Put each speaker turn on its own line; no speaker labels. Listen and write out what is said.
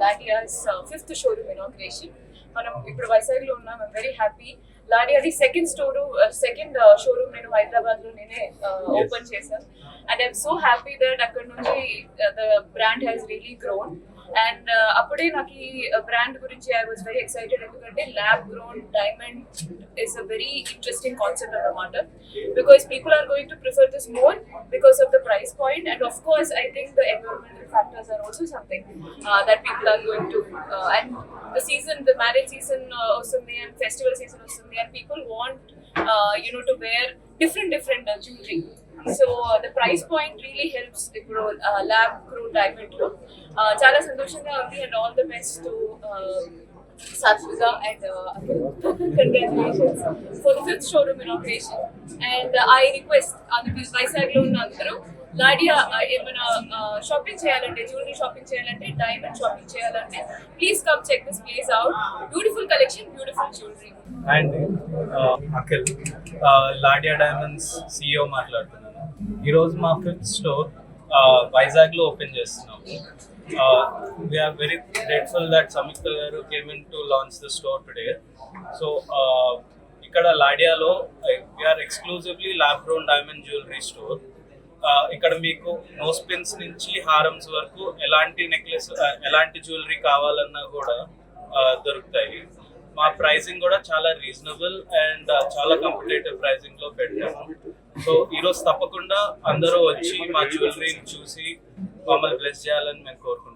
లాడియాస్ fifth showroom inauguration. మనం ఇప్పుడు వైజాగ్లో ఉన్నాం. I'm very happy. లాడియాది సెకండ్ షోరూమ్ నేను హైదరాబాద్లో నేనే ఓపెన్ చేశాను. And I'm so happy that అక్కడ నుంచి the brand has really grown. And అప్పుడే నాకు ఈ బ్రాండ్ గురించి ఐ వాజ్ వెరీ ఎక్సైటెడ్, ఎందుకంటే lab grown diamond is a very interesting concept అన్నమాట. Because people are going to prefer this more because of the price point, and of course I think the environmental factors are also something that people are going to and the marriage season వస్తుంది and festival season వస్తుంది, and people want to wear different jewelry. So the price point really helps the lab grow diamond లో. చాలా సంతోషంగా ఉంది, and all the best to Satvika and congratulations for the 5th showroom inauguration. And I request Vizag lo unna andaru Ladia emana shopping cheyalante, jewelry shopping cheyalante, diamond shopping cheyalante, please come check this place out. Beautiful collection, beautiful jewelry.
And Akhil, Ladia Diamonds CEO మాట్లాడుతున్నాను. ఈరోజు మా 5th store వైజాగ్లో open చేస్తున్నాము. We are very grateful that Samyukta garu came in to launch the store today. So ikkada Ladialo we are exclusively lab grown diamond jewelry store. ఇక్కడ మీకు nose pins నుంచి హారమ్స్ వరకు ఎలాంటి నెక్లెస్ ఎలాంటి jewellery కావాలన్నా కూడా దొరుకుతాయి. మా ప్రైసింగ్ కూడా చాలా రీజనబుల్ అండ్ చాలా కాంపిటేటివ్ ప్రైసింగ్ లో పెట్టాము. సో ఈరోజు తప్పకుండా అందరూ వచ్చి మా జ్యువెలరీని చూసి మమ్మల్ని బ్లెస్ చేయాలని మేము కోరుకుంటున్నాం.